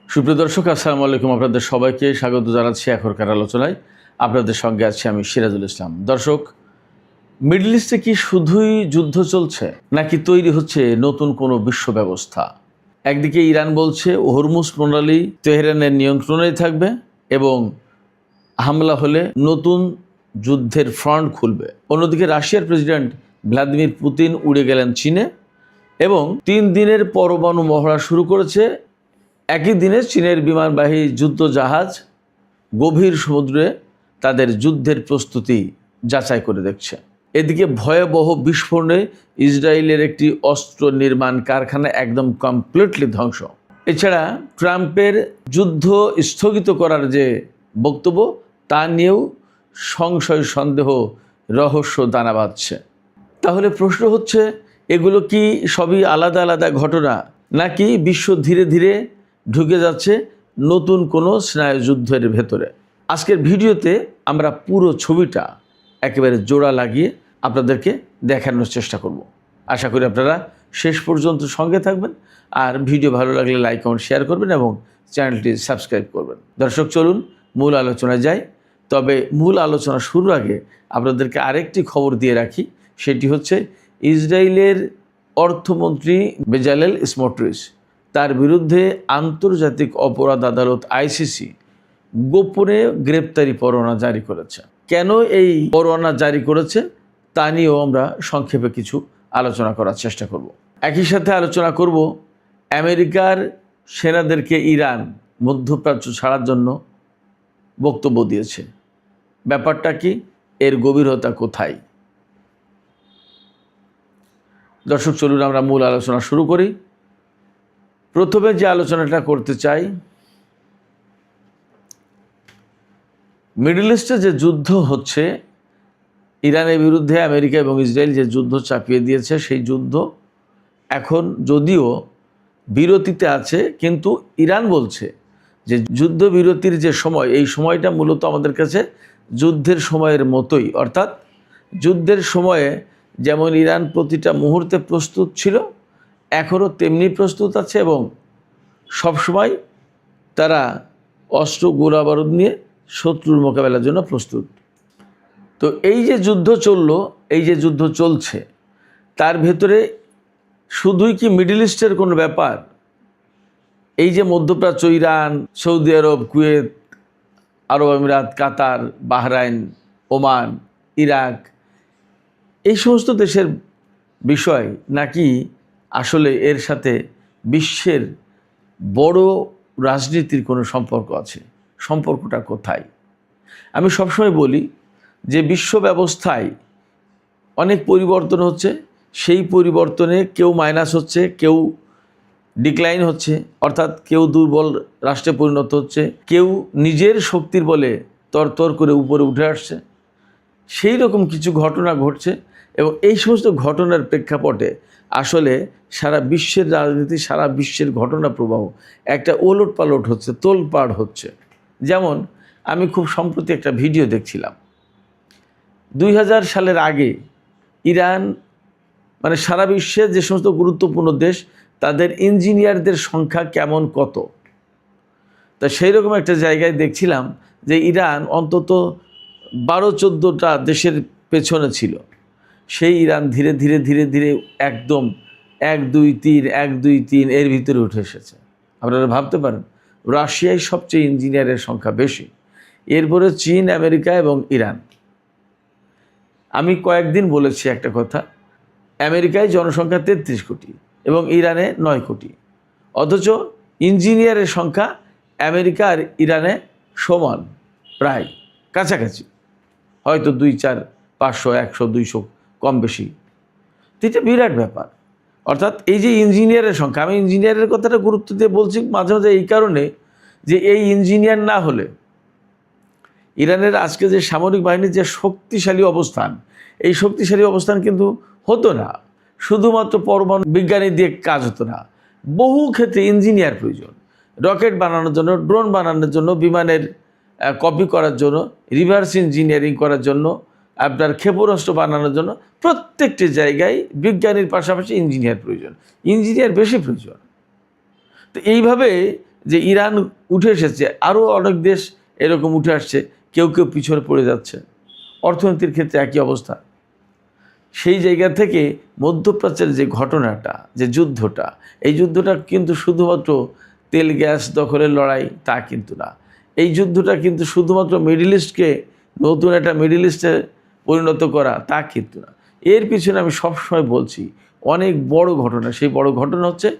সুপ্রিয় দর্শক, আসসালামু আলাইকুম। আপনাদের সবাইকে স্বাগত জানাচ্ছি এখনকার আলোচনায়। আপনাদের সঙ্গে আছি আমি সিরাজুল ইসলাম। দর্শক, মিডল ইস্টে কি শুধুই যুদ্ধ চলছে নাকি তৈরি হচ্ছে নতুন কোনো বিশ্ব ব্যবস্থা? একদিকে ইরান বলছে হরমুজ প্রণালী তেহরানের নিয়ন্ত্রণেই থাকবে এবং হামলা হলে নতুন যুদ্ধের ফ্রন্ট খুলবে। অন্যদিকে রাশিয়ার প্রেসিডেন্ট ভ্লাদিমির পুতিন উড়ে গেলেন চীনে এবং 3 দিনের পরমাণু মহড়া শুরু করেছে। একই দিনে চীনের বিমানবাহী যুদ্ধ জাহাজ গভীর সমুদ্রে তাদের যুদ্ধের প্রস্তুতি যাচাই করে দেখছে। এদিকে ভয়াবহ বিস্ফোরণে ইসরায়েলের একটি অস্ত্র নির্মাণ কারখানা একদম কমপ্লিটলি ধ্বংস। এছাড়া ট্রাম্পের যুদ্ধ স্থগিত করার যে বক্তব্য তা নিয়েও সংশয়, সন্দেহ, রহস্য দানা বাঁধছে। তাহলে প্রশ্ন হচ্ছে, এগুলো কি সবই আলাদা আলাদা ঘটনা নাকি বিশ্ব ধীরে ধীরে ঢুকে যাচ্ছে নতুন কোনো স্নায়ুযুদ্ধের ভেতরে? আজকের ভিডিওতে আমরা পুরো ছবিটা একেবারে জোড়া লাগিয়ে আপনাদেরকে দেখানোর চেষ্টা করব। আশা করি আপনারা শেষ পর্যন্ত সঙ্গে থাকবেন, আর ভিডিও ভালো লাগলে লাইক, কমেন্ট, শেয়ার করবেন এবং চ্যানেলটি সাবস্ক্রাইব করবেন। দর্শক, চলুন মূল আলোচনায় যাই। তবে মূল আলোচনা শুরুর আগে আপনাদেরকে আরেকটি খবর দিয়ে রাখি। সেটি হচ্ছে, ইসরায়েলের অর্থমন্ত্রী বেজালেল স্মোট্রিচ তার বিরুদ্ধে আন্তর্জাতিক অপরাধ আদালত আইসিসি গোপনে গ্রেপ্তারি পরোয়ানা জারি করেছে। কেন এই পরোয়ানা জারি করেছে তা নিয়েও আমরা সংক্ষেপে কিছু আলোচনা করার চেষ্টা করব। একই সাথে আলোচনা করব আমেরিকার সেনাদেরকে ইরান মধ্যপ্রাচ্য ছাড়ার জন্য বক্তব্য দিয়েছে। ব্যাপারটা কি, এর গভীরতা কোথায়? দর্শক, চলুন আমরা মূল আলোচনা শুরু করি। প্রথমে যে আলোচনাটা করতে চাই, মিডল ইস্টে যে যুদ্ধ হচ্ছে, ইরানের বিরুদ্ধে আমেরিকা এবং ইসরায়েল যে যুদ্ধ চাপিয়ে দিয়েছে, সেই যুদ্ধ এখন যদিও বিরতিতে আছে, কিন্তু ইরান বলছে যে যুদ্ধবিরতির যে সময়, এই সময়টা মূলত আমাদের কাছে যুদ্ধের সময়ের মতোই। অর্থাৎ যুদ্ধের সময়ে যেমন ইরান প্রতিটা মুহূর্তে প্রস্তুত ছিল, এখনও তেমনি প্রস্তুত আছে এবং সবসময় তারা অস্ত্র, গোলা বারুদ নিয়ে শত্রুর মোকাবেলার জন্য প্রস্তুত। তো এই যে যুদ্ধ চলছে, তার ভেতরে শুধুই কি মিডল ইস্টের কোনো ব্যাপার? এই যে মধ্যপ্রাচ্য, ইরান, সৌদি আরব, কুয়েত, আরব আমিরাত, কাতার, বাহরাইন, ওমান, ইরাক, এই সমস্ত দেশের বিষয়, নাকি আসলে এর সাথে বিশ্বের বড় রাজনীতির কোনো সম্পর্ক আছে? সম্পর্কটা কোথায়? আমি সবসময় বলি যে বিশ্ব ব্যবস্থায় অনেক পরিবর্তন হচ্ছে। সেই পরিবর্তনে কেউ মাইনাস হচ্ছে, কেউ ডিক্লাইন হচ্ছে, অর্থাৎ কেউ দুর্বল রাষ্ট্রে পরিণত হচ্ছে, কেউ নিজের শক্তির বলে তরতর করে উপরে উঠে আসছে। সেই রকম কিছু ঘটনা ঘটছে এবং এই সমস্ত ঘটনার প্রেক্ষাপটে আসলে সারা বিশ্বের রাজনীতি, সারা বিশ্বের ঘটনা প্রবাহ একটা ওলট পালট হচ্ছে, তোলপাড় হচ্ছে। যেমন আমি খুব সম্প্রতি একটা ভিডিও দেখছিলাম। 2000 সালের আগে ইরান, মানে সারা বিশ্বের যে সমস্ত গুরুত্বপূর্ণ দেশ, তাদের ইঞ্জিনিয়ারদের সংখ্যা কেমন, কত। তা সেই রকম একটা জায়গায় দেখছিলাম যে ইরান অন্তত 12-14টা দেশের পেছনে ছিল। সেই ইরান ধীরে ধীরে ধীরে ধীরে একদম 1, 2, 3, 1, 2, 3 এর ভিতরে উঠে এসেছে। আপনারা ভাবতে পারেন, রাশিয়ায় সবচেয়ে ইঞ্জিনিয়ারের সংখ্যা বেশি, এরপরে চীন, আমেরিকা এবং ইরান। আমি কয়েকদিন বলেছি একটা কথা, আমেরিকায় জনসংখ্যা 33 কোটি এবং ইরানে 9 কোটি, অথচ ইঞ্জিনিয়ারের সংখ্যা আমেরিকা আর ইরানে সমান, প্রায় কাছাকাছি, হয়তো 2, 4, 500, 100, 200 কম বেশি। এটা বিরাট ব্যাপার। অর্থাৎ এই যে ইঞ্জিনিয়ারের সংখ্যা, আমি ইঞ্জিনিয়ারের কথাটা গুরুত্ব দিয়ে বলছি মাঝে মাঝে এই কারণে যে এই ইঞ্জিনিয়ার না হলে ইরানের আজকে যে সামরিক বাহিনীর যে শক্তিশালী অবস্থান, এই শক্তিশালী অবস্থান কিন্তু হতো না। শুধুমাত্র পরমাণু বিজ্ঞানী দিয়ে কাজ হতো না, বহু ক্ষেত্রে ইঞ্জিনিয়ার প্রয়োজন। রকেট বানানোর জন্য, ড্রোন বানানোর জন্য, বিমানের কপি করার জন্য, রিভার্স ইঞ্জিনিয়ারিং করার জন্য, আপনার ক্ষেপণাস্ত্র বানানোর জন্য প্রত্যেকটি জায়গায় বিজ্ঞানীর পাশাপাশি ইঞ্জিনিয়ার প্রয়োজন, ইঞ্জিনিয়ার বেশি প্রয়োজন। তো এইভাবে যে ইরান উঠে এসেছে, আরও অনেক দেশ এরকম উঠে আসছে, কেউ কেউ পিছনে পড়ে যাচ্ছে, অর্থনীতির ক্ষেত্রে একই অবস্থা। সেই জায়গা থেকে মধ্যপ্রাচ্যের যে ঘটনাটা, যে যুদ্ধটা, এই যুদ্ধটা কিন্তু শুধুমাত্র তেল গ্যাস দখলের লড়াই তা কিন্তু না। এই যুদ্ধটা কিন্তু শুধুমাত্র মিডল ইস্টকে নতুন একটা মিডল ইস্টে পরিণত করা তা কিন্তু না। এর পিছনে আমি সবসময় বলছি অনেক বড় ঘটনা। সেই বড় ঘটনা হচ্ছে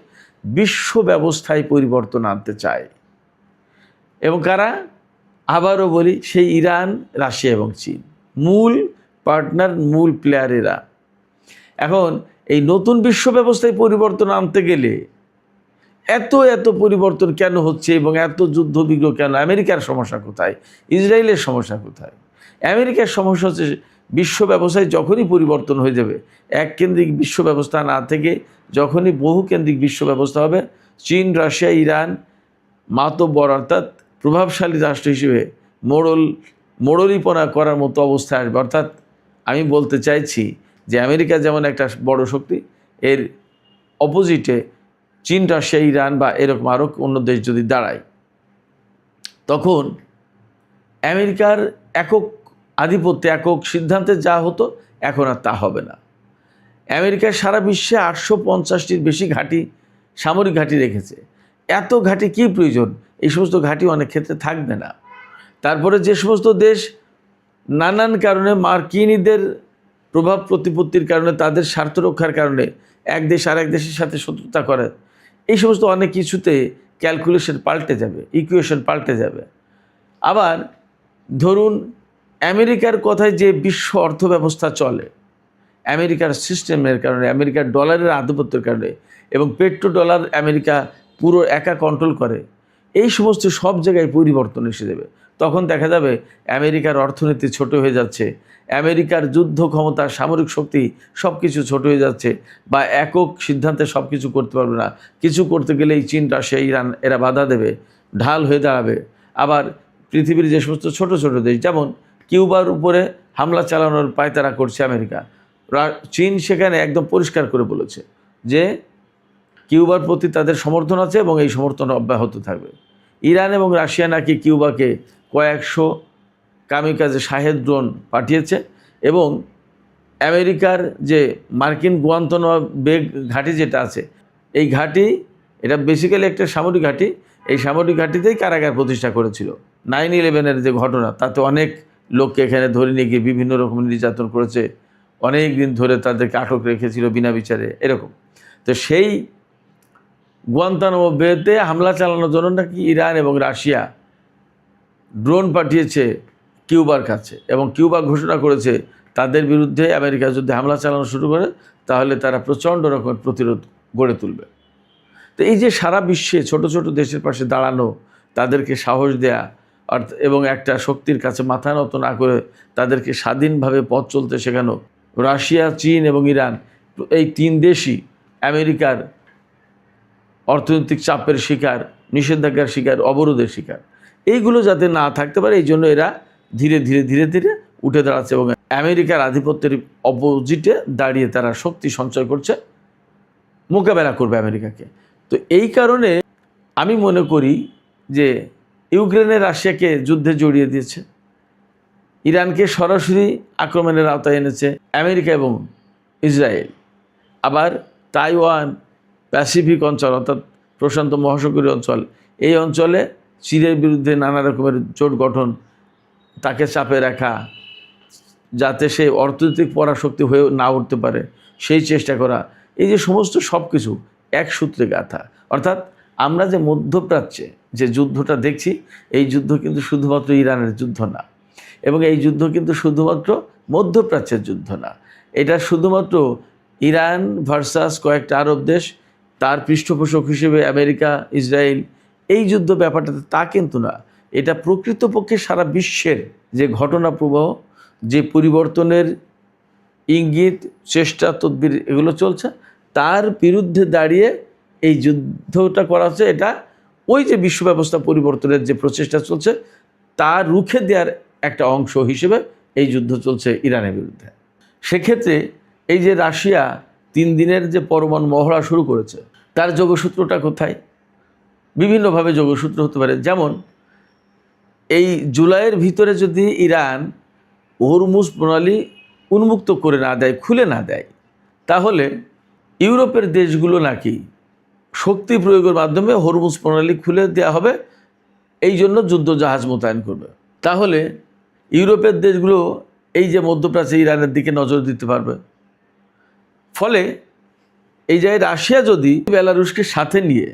বিশ্ব ব্যবস্থায় পরিবর্তন আনতে চায়। এবং কারা? আবারও বলি, সেই ইরান, রাশিয়া এবং চীন মূল পার্টনার, মূল প্লেয়ারেরা। এখন এই নতুন বিশ্ব ব্যবস্থায় পরিবর্তন আনতে গেলে এত পরিবর্তন কেন হচ্ছে এবং এত যুদ্ধবিগ্রহ কেন? আমেরিকার সমস্যা কোথায়? ইসরায়েলের সমস্যা কোথায়? আমেরিকার সমস্যা হচ্ছে বিশ্ব ব্যবস্থায় যখনই পরিবর্তন হয়ে যাবে, এককেন্দ্রিক বিশ্ব ব্যবস্থা না থেকে যখনই বহুকেন্দ্রিক বিশ্ব ব্যবস্থা হবে, চীন, রাশিয়া, ইরান মাতব্বর অর্থাৎ প্রভাবশালী রাষ্ট্র হিসেবে মোড়লিপনা করার মতো অবস্থা আসবে। অর্থাৎ আমি বলতে চাইছি যে আমেরিকা যেমন একটা বড় শক্তি, এর অপোজিটে চীন, রাশিয়া, ইরান বা এরকম আরও অন্য দেশ যদি দাঁড়ায়, তখন আমেরিকার একক আধিপত্য, একক সিদ্ধান্তে যা হতো এখন আর তা হবে না। আমেরিকা সারা বিশ্বে 850টির বেশি ঘাঁটি, সামরিক ঘাঁটি রেখেছে। এত ঘাঁটি কী প্রয়োজন? এই সমস্ত ঘাঁটি অনেক ক্ষেত্রে থাকবে না। তারপরে যে সমস্ত দেশ নানান কারণে মার্কিনীদের প্রভাব প্রতিপত্তির কারণে, তাদের স্বার্থ রক্ষার কারণে এক দেশ আর এক দেশের সাথে শত্রুতা করে, এই সমস্ত অনেক কিছুতে ক্যালকুলেশন পাল্টে যাবে, ইকুয়েশন পাল্টে যাবে। আবার ধরুন আমেরিকার কথায় যে বিশ্ব অর্থ ব্যবস্থা চলে, আমেরিকার সিস্টেমের কারণে, আমেরিকার ডলারের আধিপত্যের কারণে, এবং পেট্রো ডলার আমেরিকা পুরো একা কন্ট্রোল করে, এই সমস্ত সব জায়গায় পরিবর্তন এসে যাবে। তখন দেখা যাবে আমেরিকার অর্থনীতি ছোট হয়ে যাচ্ছে, আমেরিকার যুদ্ধ ক্ষমতা, সামরিক শক্তি সব কিছু ছোট হয়ে যাচ্ছে, বা একক সিদ্ধান্তে সব কিছু করতে পারবে না। কিছু করতে গেলেই চীন, রাশিয়া, ইরান এরা বাধা দেবে, ঢাল হয়ে দাঁড়াবে। আবার পৃথিবীর যে সমস্ত ছোট ছোট দেশ, যেমন কিউবার উপরে হামলা চালানোর পায়তারা করছে আমেরিকা, চীন সেখানে একদম পরিষ্কার করে বলেছে যে কিউবার প্রতি তাদের সমর্থন আছে এবং এই সমর্থন অব্যাহত থাকবে। ইরান এবং রাশিয়া নাকি কিউবাকে কয়েকশো কামিকাজে শাহেদ ড্রোন পাঠিয়েছে, এবং আমেরিকার যে মার্কিন গুয়ান্তানামো বে ঘাঁটি যেটা আছে, এই ঘাঁটি, এটা বেসিক্যালি একটা সামরিক ঘাঁটি। এই সামরিক ঘাঁটিতেই কারাগার প্রতিষ্ঠা করেছিল। 9/11-এর যে ঘটনা, তাতে অনেক লোককে এখানে ধরে নিয়ে গিয়ে বিভিন্ন রকম নির্যাতন করেছে, অনেক দিন ধরে তাদেরকে আটক রেখেছিল বিনা বিচারে, এরকম। তো সেই গুয়ান্তানামো বেতে হামলা চালানোর জন্য নাকি ইরান এবং রাশিয়া ড্রোন পাঠিয়েছে কিউবার কাছে, এবং কিউবা ঘোষণা করেছে তাদের বিরুদ্ধে আমেরিকা যদি হামলা চালানো শুরু করে তাহলে তারা প্রচণ্ড রকমের প্রতিরোধ গড়ে তুলবে। তো এই যে সারা বিশ্বে ছোট ছোট দেশের পাশে দাঁড়ানো, তাদেরকে সাহস দেয়া, এবং একটা শক্তির কাছে মাথা নত না করে তাদেরকে স্বাধীনভাবে পথ চলতে শেখানো, রাশিয়া, চীন এবং ইরান এই তিন দেশই আমেরিকার অর্থনৈতিক চাপের শিকার, নিষেধাজ্ঞার শিকার, অবরোধের শিকার। এইগুলো যাতে না থাকতে পারে, এই জন্য এরা ধীরে ধীরে ধীরে ধীরে উঠে দাঁড়াচ্ছে এবং আমেরিকার আধিপত্যের অপোজিটে দাঁড়িয়ে তারা শক্তি সঞ্চয় করছে, মোকাবেলা করবে আমেরিকাকে। তো এই কারণে আমি মনে করি যে ইউক্রেনে রাশিয়াকে যুদ্ধে জড়িয়ে দিয়েছে, ইরানকে সরাসরি আক্রমণের আওতায় এনেছে আমেরিকা এবং ইসরায়েল। আবার তাইওয়ান, প্যাসিফিক অঞ্চল অর্থাৎ প্রশান্ত মহাসাগরীয় অঞ্চল, এই অঞ্চলে চীনের বিরুদ্ধে নানা রকমের জোট গঠন, তাকে চাপে রাখা, যাতে সে অর্থনৈতিক পরাশক্তি হয়ে না উঠতে পারে, সেই চেষ্টা করা। এই যে সমস্ত সব কিছু এক সূত্রে গাঁথা। অর্থাৎ আমরা যে মধ্যপ্রাচ্যে যে যুদ্ধটা দেখছি, এই যুদ্ধ কিন্তু শুধুমাত্র ইরানের যুদ্ধ না, এবং এই যুদ্ধ কিন্তু শুধুমাত্র মধ্যপ্রাচ্যের যুদ্ধ না। এটা শুধুমাত্র ইরান ভার্সাস কয়েকটা আরব দেশ, তার পৃষ্ঠপোষক হিসেবে আমেরিকা, ইসরায়েল, এই যুদ্ধ ব্যাপারটাতে তা কিন্তু না। এটা প্রকৃতপক্ষে সারা বিশ্বের যে ঘটনা প্রবাহ, যে পরিবর্তনের ইঙ্গিত, চেষ্টা, তদবির এগুলো চলছে, তার বিরুদ্ধে দাঁড়িয়ে এই যুদ্ধটা করা হচ্ছে। এটা ওই যে বিশ্ব ব্যবস্থা পরিবর্তনের যে প্রচেষ্টা চলছে, তা রুখে দেওয়ার একটা অংশ হিসেবে এই যুদ্ধ চলছে ইরানের বিরুদ্ধে। সেক্ষেত্রে এই যে রাশিয়া 3 দিনের যে পরমাণু মহড়া শুরু করেছে, তার যোগসূত্রটা কোথায়? বিভিন্নভাবে যোগসূত্র হতে পারে। যেমন এই জুলাইয়ের ভিতরে যদি ইরান হরমুজ প্রণালী উন্মুক্ত করে না দেয়, খুলে না দেয়, তাহলে ইউরোপের দেশগুলো নাকি শক্তি প্রয়োগের মাধ্যমে হরমুজ প্রণালী খুলে দেওয়া হবে, এই জন্য যুদ্ধ জাহাজ মোতায়েন করবে। তাহলে ইউরোপের দেশগুলো এই যে মধ্যপ্রাচ্যে ইরানের দিকে নজর দিতে পারবে। ফলে এই জায়গায় রাশিয়া যদি বেলারুশকে সাথে নিয়ে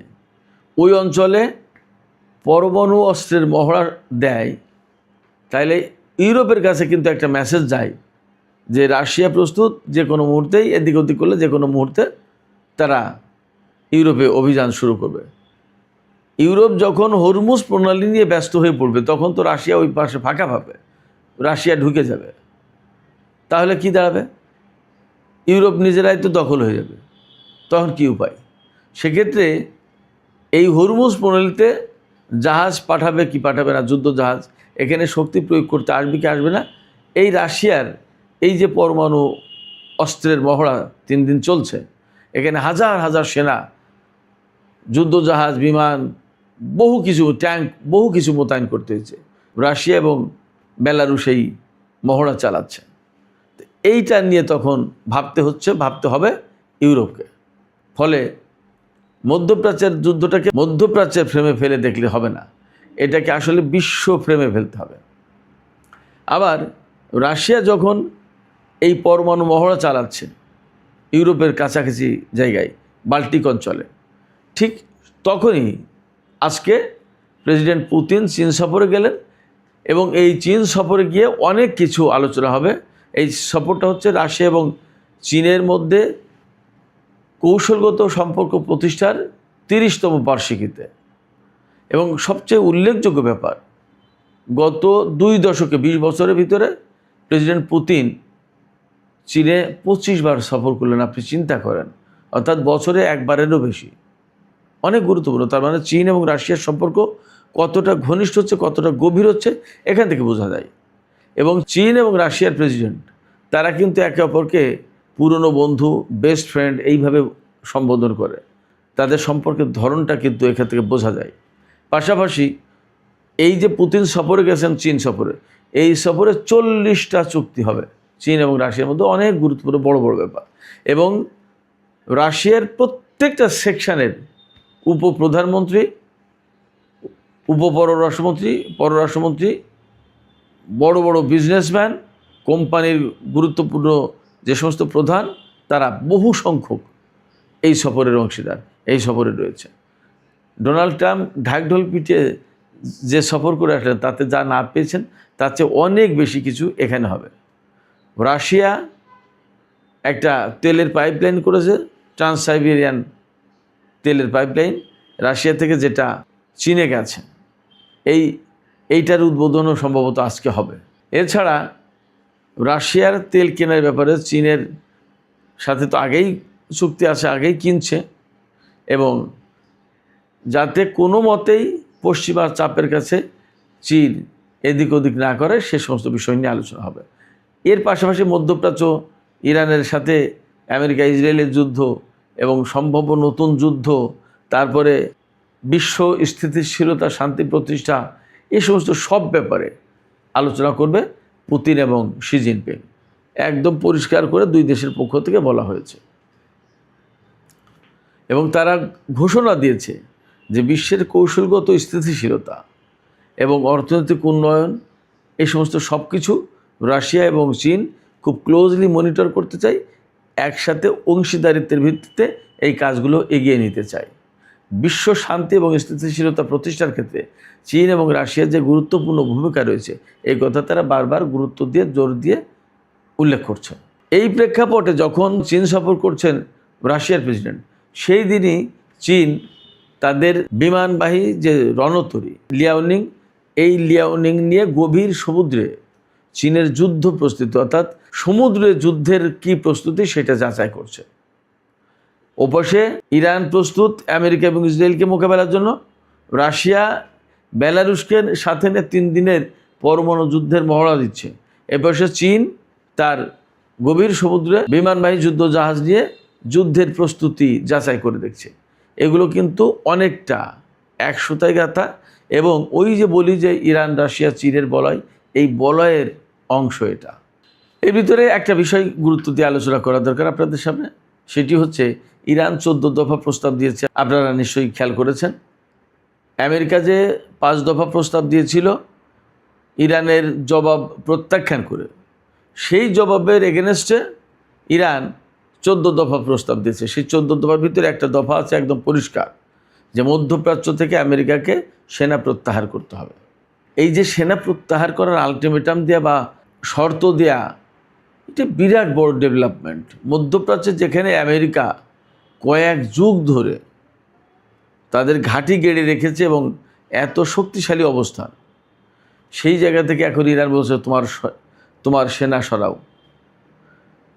ওই অঞ্চলে পরমাণু অস্ত্রের মহড়া দেয়, তাহলে ইউরোপের কাছে কিন্তু একটা মেসেজ যায় যে রাশিয়া প্রস্তুত যে কোনো মুহূর্তেই এদিক ওদিক করলে যে কোনো মুহূর্তে তারা ইউরোপে অভিযান শুরু করবে। ইউরোপ যখন হরমুজ প্রণালী নিয়ে ব্যস্ত হয়ে পড়বে, তখন তো রাশিয়া ওই পাশে ফাঁকা পাবে, রাশিয়া ঢুকে যাবে। তাহলে কি দাঁড়াবে? ইউরোপ নিজেরাই তো দখল হয়ে যাবে। তখন কি উপায়? সেক্ষেত্রে এই হরমুজ প্রণালীতে জাহাজ পাঠাবে কি পাঠাবে না, যুদ্ধ জাহাজ, এখানে শক্তি প্রয়োগ করতে আসবে কি আসবে না, এই রাশিয়ার এই যে পরমাণু অস্ত্রের মহড়া 3 দিন চলছে, এখানে হাজার হাজার সেনা, যুদ্ধ জাহাজ, বিমান, বহু কিছু, ট্যাঙ্ক, বহু কিছু মোতায়েন করতে হয়েছে। রাশিয়া এবং বেলারুশ এই মহড়া চালাচ্ছে। এইটা নিয়ে তখন ভাবতে হবে ইউরোপকে। ফলে মধ্যপ্রাচ্যের যুদ্ধটাকে মধ্যপ্রাচ্যের ফ্রেমে ফেলে দেখলে হবে না, এটাকে আসলে বিশ্ব ফ্রেমে ফেলতে হবে। আবার রাশিয়া যখন এই পরমাণু মহড়া চালাচ্ছে ইউরোপের কাছাকাছি জায়গায়, বাল্টিক অঞ্চলে, ঠিক তখনই আজকে প্রেসিডেন্ট পুতিন চীন সফরে গেলেন এবং এই চীন সফরে গিয়ে অনেক কিছু আলোচনা হবে। এই সফরটা হচ্ছে রাশিয়া এবং চীনের মধ্যে কৌশলগত সম্পর্ক প্রতিষ্ঠার 30তম বার্ষিকীতে। এবং সবচেয়ে উল্লেখযোগ্য ব্যাপার, গত 2 দশকে 20 বছরের ভিতরে প্রেসিডেন্ট পুতিন চীনে 25 বার সফর করলেন। আপনি চিন্তা করেন, অর্থাৎ বছরে একবারেরও বেশি। অনেক গুরুত্বপূর্ণ। তার মানে চীন এবং রাশিয়ার সম্পর্ক কতটা ঘনিষ্ঠ হচ্ছে, কতটা গভীর হচ্ছে, এখান থেকে বোঝা যায়। এবং চীন এবং রাশিয়ার প্রেসিডেন্ট তারা কিন্তু একে অপরকে পুরনো বন্ধু, বেস্ট ফ্রেন্ড এইভাবে সম্বোধন করে। তাদের সম্পর্কের ধরনটা কিন্তু এখান থেকে বোঝা যায়। পাশাপাশি এই যে পুতিন সফরে গেছেন, চীন সফরে, এই সফরে 40টা চুক্তি হবে চীন এবং রাশিয়ার মধ্যে, অনেক গুরুত্বপূর্ণ বড় বড় ব্যাপার। এবং রাশিয়ার প্রত্যেকটা সেকশনের উপপ্রধানমন্ত্রী, উপপররাষ্ট্রমন্ত্রী, পররাষ্ট্রমন্ত্রী, বড় বড় বিজনেসম্যান, কোম্পানির গুরুত্বপূর্ণ যে সমস্ত প্রধান, তারা বহু সংখ্যক এই সফরের অংশীদার, এই সফরে রয়েছে। ডোনাল্ড ট্রাম্প ঢাকঢোল পিটিয়ে যে সফর করে আসলেন, তাতে যা না পেয়েছেন তার চেয়ে অনেক বেশি কিছু এখানে হবে। রাশিয়া একটা তেলের পাইপলাইন করেছে, ট্রান্স সাইবেরিয়ান তেলের পাইপলাইন, রাশিয়া থেকে যেটা চীনে গেছে, এইটার উদ্বোধনও সম্ভবত আজকে হবে। এছাড়া রাশিয়ার তেল কেনার ব্যাপারে চীনের সাথে তো আগেই চুক্তি আছে, আগেই কিনছে, এবং যাতে কোনো মতেই পশ্চিমা চাপের কাছে চীন এদিক ওদিক না করে, সে সমস্ত বিষয় নিয়ে আলোচনা হবে। এর পাশাপাশি মধ্যপ্রাচ্য, ইরানের সাথে আমেরিকা ইসরায়েলের যুদ্ধ এবং সম্ভাব্য নতুন যুদ্ধ, তারপরে বিশ্ব স্থিতিশীলতা, শান্তি প্রতিষ্ঠা, এই সমস্ত সব ব্যাপারে আলোচনা করবে পুতিন এবং শি জিনপিং। একদম পরিষ্কার করে 2 দেশের পক্ষ থেকে বলা হয়েছে। এবং তারা ঘোষণা দিয়েছে যে বিশ্বের কৌশলগত স্থিতিশীলতা এবং অর্থনৈতিক উন্নয়ন, এই সমস্ত সব কিছু রাশিয়া এবং চীন খুব ক্লোজলি মনিটর করতে চায়, একসাথে অংশীদারিত্বের ভিত্তিতে এই কাজগুলো এগিয়ে নিতে চায়। বিশ্ব শান্তি এবং স্থিতিশীলতা প্রতিষ্ঠার ক্ষেত্রে চীন এবং রাশিয়ার যে গুরুত্বপূর্ণ ভূমিকা রয়েছে, এই কথা তারা বারবার গুরুত্ব দিয়ে, জোর দিয়ে উল্লেখ করছে। এই প্রেক্ষাপটে যখন চীন সফর করছেন রাশিয়ার প্রেসিডেন্ট, সেই দিনই চীন তাদের বিমানবাহী যে রণতরী লিয়াওনিং, এই লিয়াওনিং নিয়ে গভীর সমুদ্রে চীনের যুদ্ধ প্রস্তুতি, অর্থাৎ সমুদ্রে যুদ্ধের কি প্রস্তুতি, সেটা যাচাই করছে। ওপাশে ইরান প্রস্তুত আমেরিকা এবং ইসরায়েলকে মোকাবেলার জন্য, রাশিয়া বেলারুশকে সাথে নিয়ে 3 দিনের পরমাণু যুদ্ধের মহড়া দিচ্ছে। এপাশে চীন তার গভীর সমুদ্রে বিমানবাহী যুদ্ধ জাহাজ নিয়ে যুদ্ধের প্রস্তুতি যাচাই করে দেখছে। এগুলো কিন্তু অনেকটা এক সুতায় গাঁথা, এবং ওই যে বলি যে ইরান রাশিয়া চীনের বলয়, এই বলয়ের অংশ এটা। এর ভিতরে একটা বিষয় গুরুত্ব দিয়ে আলোচনা করা দরকার আপনাদের সামনে, সেটি হচ্ছে ইরান 14 দফা প্রস্তাব দিয়েছে। আপনারা নিশ্চয়ই খেয়াল করেছেন, আমেরিকা যে 5 দফা প্রস্তাব দিয়েছিল ইরানের জবাব প্রত্যাখ্যান করে, সেই জবাবের এগেনস্টে ইরান 14 দফা প্রস্তাব দিয়েছে। সেই 14 দফার ভিতরে একটা দফা আছে একদম পরিষ্কার, যে মধ্যপ্রাচ্য থেকে আমেরিকাকে সেনা প্রত্যাহার করতে হবে। এই যে সেনা প্রত্যাহার করার আলটিমেটাম দেওয়া বা শর্ত দেয়া, এটা বিরাট বড় ডেভেলপমেন্ট। মধ্যপ্রাচ্যে যেখানে আমেরিকা কয়েক যুগ ধরে তাদের ঘাঁটি গেড়ে রেখেছে এবং এত শক্তিশালী অবস্থান, সেই জায়গা থেকে এখন ইরান বলছে তোমার সেনা সরাও।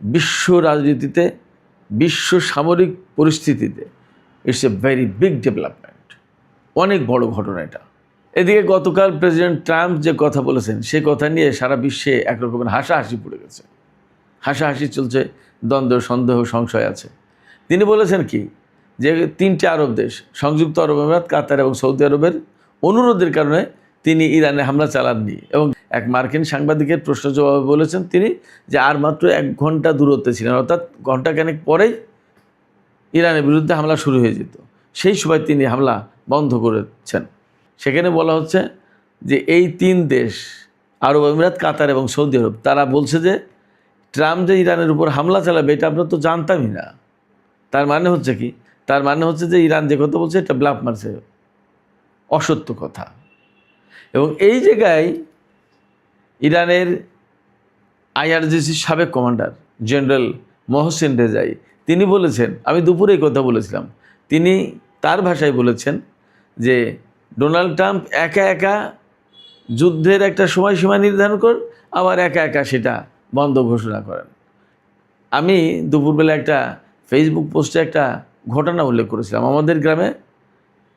বিশ্ব রাজনীতিতে, বিশ্ব সামরিক পরিস্থিতিতে it's a very big development, অনেক বড় ঘটনা এটা। এদিকে গতকাল প্রেসিডেন্ট ট্রাম্প যে কথা বলেছেন, সেই কথা নিয়ে সারা বিশ্বে একরকমের হাসাহাসি পড়ে গেছে, হাসাহাসি চলছে, দ্বন্দ্ব, সন্দেহ, সংশয় আছে। তিনি বলেছেন কি, যে 3টে আরব দেশ, সংযুক্ত আরব আমিরাত, কাতার এবং সৌদি আরবের অনুরোধের কারণে তিনি ইরানে হামলা চালাননি। এবং এক মার্কিন সাংবাদিকের প্রশ্ন জবাবে বলেছেন তিনি যে আর মাত্র 1 ঘন্টা দূরত্বে ছিলেন, অর্থাৎ ঘণ্টাখানেক পরেই ইরানের বিরুদ্ধে হামলা শুরু হয়ে যেত। সেই সময় তিনি হামলা বন্ধ করেছেন। সেখানে বলা হচ্ছে যে এই 3 দেশ, আরব আমিরাত, কাতার এবং সৌদি আরব, তারা বলছে যে ট্রাম্প যে ইরানের উপর হামলা চালাবে এটা আমরা তো জানতামই না। তার মানে হচ্ছে কি, তার মানে হচ্ছে যে ইরান যে কথা বলছে এটা ব্লাফ মারছে, অসত্য কথা। এবং এই জায়গায় ইরানের আইআরজিসির সাবেক কমান্ডার জেনারেল মহসিন রেজাই তিনি বলেছেন, আমি দুপুরে এই কথা বলেছিলাম, তিনি তার ভাষায় বলেছেন যে ডোনাল্ড ট্রাম্প একা একা যুদ্ধের একটা সময়সীমা নির্ধারণ করেন, আবার একা একা সেটা বন্ধ ঘোষণা করেন। আমি দুপুরবেলা একটা ফেসবুক পোস্টে একটা ঘটনা উল্লেখ করেছিলাম। আমাদের গ্রামে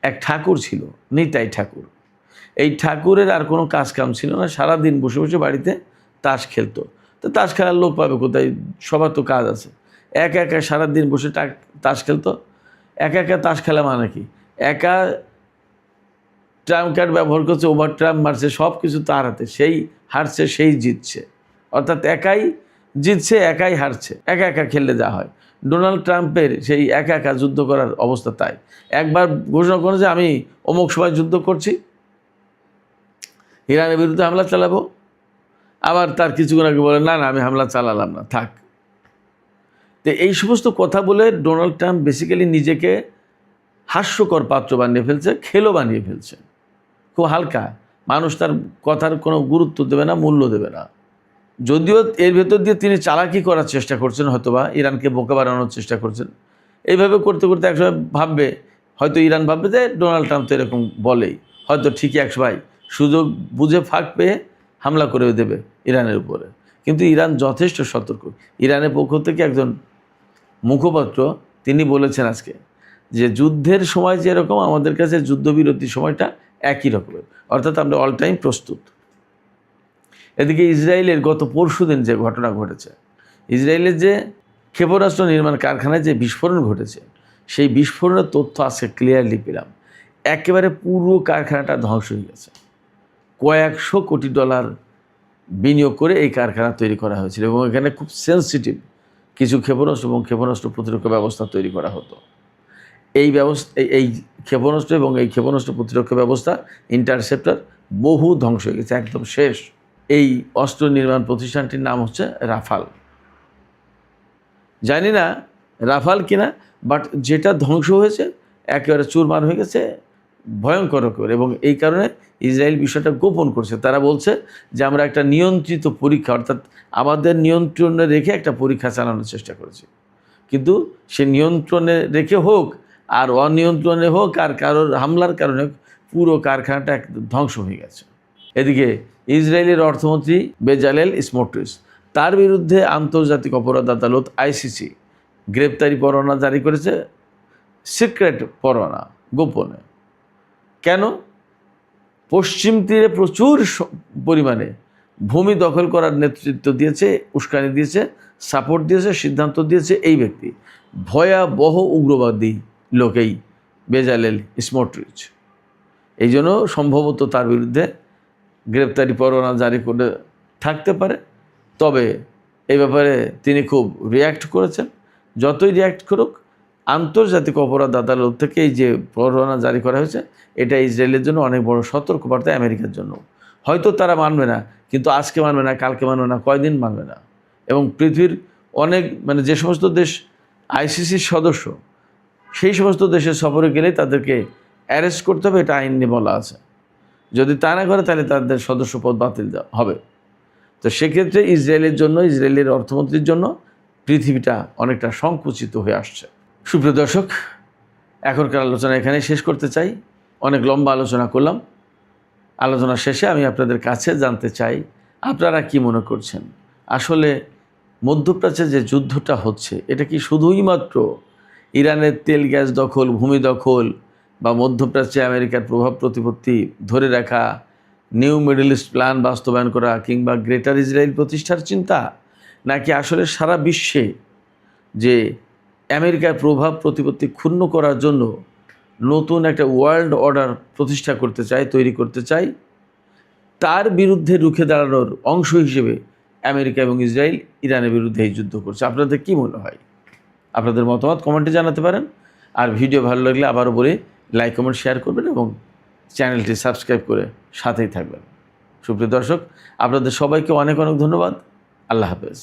এক ঠাকুর ছিল, নিতাই ঠাকুর। এই ঠাকুরের আর কোনো কাজ কাম ছিল না, সারাদিন বসে বসে বাড়িতে তাস খেলতো। তো তাস খেলার লোক পাবে কোথায়, সবার তো কাজ আছে। একা একা সারাদিন বসে তাস খেলতো। একা একা তাস খেলা মানে কি, একা ট্রাম্প কার্ড ব্যবহার করছে, ওভার ট্রাম্প মারছে, সব কিছু তার হাতে, সেই হারছে সেই জিতছে, অর্থাৎ একাই জিতছে একাই হারছে। একা একা খেললে যা হয়, ডোনাল্ড ট্রাম্পের সেই একা একা যুদ্ধ করার অবস্থা তাই। একবার ঘোষণা করে যে আমি অমুক সময় যুদ্ধ করছি, ইরানের বিরুদ্ধে হামলা চালাবো, আবার তার কিছুক্ষণ আগে বলে না না আমি হামলা চালালাম না, থাক। তো এই সমস্ত কথা বলে ডোনাল্ড ট্রাম্প বেসিক্যালি নিজেকে হাস্যকর পাত্র বানিয়ে ফেলছে, খেলো বানিয়ে ফেলছে, খুব হালকা। মানুষ তার কথার কোনো গুরুত্ব দেবে না, মূল্য দেবে না। যদিও এর ভেতর দিয়ে তিনি চালাকি করার চেষ্টা করছেন, হয়তোবা ইরানকে বোকা বানানোর চেষ্টা করছেন। এইভাবে করতে করতে একসময় ভাববে, হয়তো ইরান ভাববে যে ডোনাল্ড ট্রাম্প তো এরকম বলেই, হয়তো ঠিকই একসময় সুযোগ বুঝে ফাঁক পেয়ে হামলা করে দেবে ইরানের উপরে। কিন্তু ইরান যথেষ্ট সতর্ক। ইরানের পক্ষ থেকে একজন মুখপাত্র তিনি বলেছেন আজকে যে যুদ্ধের সময় যেরকম আমাদের কাছে যুদ্ধবিরতির সময়টা একই রকমের, অর্থাৎ আমরা অল টাইম প্রস্তুত। এদিকে ইসরায়েলের গত পরশুদিন যে ঘটনা ঘটেছে, ইসরায়েলের যে ক্ষেপণাস্ত্র নির্মাণ কারখানায় যে বিস্ফোরণ ঘটেছে, সেই বিস্ফোরণের তথ্য আজকে ক্লিয়ারলি পেলাম। একেবারে পুরো কারখানাটা ধ্বংস হয়ে গেছে। কয়েকশো কোটি ডলার বিনিয়োগ করে এই কারখানা তৈরি করা হয়েছিল এবং এখানে খুব সেন্সিটিভ কিছু ক্ষেপণাস্ত্র এবং ক্ষেপণাস্ত্র প্রতিরক্ষা ব্যবস্থা তৈরি করা হতো। এই ক্ষেপণাস্ত্র এবং এই ক্ষেপণাস্ত্র প্রতিরক্ষা ব্যবস্থা ইন্টারসেপ্টর বহু ধ্বংস হয়ে গেছে, একদম শেষ। এই অস্ত্র নির্মাণ প্রতিষ্ঠানটির নাম হচ্ছে রাফাল। জানি না রাফাল কিনা, বাট যেটা ধ্বংস হয়েছে একেবারে চুরমার হয়ে গেছে, ভয়ঙ্কর করে। এবং এই কারণে ইসরায়েল বিষয়টা গোপন করছে। তারা বলছে যে আমরা একটা নিয়ন্ত্রিত পরীক্ষা, অর্থাৎ আমাদের নিয়ন্ত্রণে রেখে একটা পরীক্ষা চালানোর চেষ্টা করেছি। কিন্তু সে নিয়ন্ত্রণে রেখে হোক আর অনিয়ন্ত্রণে হোক আর কারোর হামলার কারণে পুরো কারখানাটা ধ্বংস হয়ে গেছে। এদিকে ইসরায়েলের অর্থমন্ত্রী বেজালেল স্মোট্রিচ, তার বিরুদ্ধে আন্তর্জাতিক অপরাধ আদালত আইসিসি গ্রেপ্তারি পরোয়ানা জারি করেছে, সিক্রেট পরোয়ানা, গোপনে। কেন? পশ্চিম তীরে প্রচুর পরিমাণে ভূমি দখল করার নেতৃত্ব দিয়েছে, উস্কানি দিয়েছে, সাপোর্ট দিয়েছে, সিদ্ধান্ত দিয়েছে এই ব্যক্তি, ভয়াবহ উগ্রবাদী লোক এই বেজালেল স্মোট্রিচ। এই জন্য সম্ভবত তার বিরুদ্ধে গ্রেপ্তারি পরোয়ানা জারি করে থাকতে পারে। তবে এই ব্যাপারে তিনি খুব রিয়্যাক্ট করেছেন। যতই রিয়্যাক্ট করুক, আন্তর্জাতিক অপরাধ আদালত থেকে এই যে পরোয়ানা জারি করা হয়েছে, এটা ইসরায়েলের জন্য অনেক বড় সতর্কবার্তা, আমেরিকার জন্য। হয়তো তারা মানবে না, কিন্তু আজকে মানবে না, কালকে মানবে না, কয়দিন মানবে না। এবং পৃথিবীর অনেক যে সমস্ত দেশ আইসিসির সদস্য, সেই সমস্ত দেশের সফরে গেলে তাদেরকে অ্যারেস্ট করতে হবে, এটা আইনে বলা আছে। যদি তা না করে তাহলে তাদের সদস্যপদ বাতিল হবে। তো সেক্ষেত্রে ইসরায়েলের জন্য, ইসরায়েলের অর্থমন্ত্রীর জন্য পৃথিবীটা অনেকটা সংকুচিত হয়ে আসছে। সুপ্রিয় দর্শক, এখনকার আলোচনা এখানে শেষ করতে চাই। অনেক লম্বা আলোচনা করলাম। আলোচনা শেষে আমি আপনাদের কাছে জানতে চাই, আপনারা কি মনে করছেন? আসলে মধ্যপ্রাচ্যে যে যুদ্ধটা হচ্ছে, এটা কি শুধুই মাত্র ইরানের তেল গ্যাস দখল, ভূমি দখল বা মধ্যপ্রাচ্যে আমেরিকার প্রভাব প্রতিপত্তি ধরে রাখা, নিউ মিডল ইস্ট প্ল্যান বাস্তবায়ন করা, কিংবা গ্রেটার ইসরায়েল প্রতিষ্ঠার চিন্তা, নাকি আসলে সারা বিশ্বে যে আমেরিকার প্রভাব প্রতিপত্তি ক্ষুণ্ণ করার জন্য নতুন একটা ওয়ার্ল্ড অর্ডার প্রতিষ্ঠা করতে চায়, তৈরি করতে চায়, তার বিরুদ্ধে রুখে দাঁড়ানোর অংশ হিসেবে আমেরিকা এবং ইসরায়েল ইরানের বিরুদ্ধে এই যুদ্ধ করছে? আপনাদের কি মনে হয়? আপনাদের মতামত কমেন্টে জানাতে পারেন। আর ভিডিও ভালো লাগলে আবারও বলে লাইক, কমেন্ট, শেয়ার করবেন এবং চ্যানেলটি সাবস্ক্রাইব করে সাথেই থাকবেন। সুপ্রিয় দর্শক, আপনাদের সবাইকে অনেক অনেক ধন্যবাদ। আল্লাহ হাফেজ।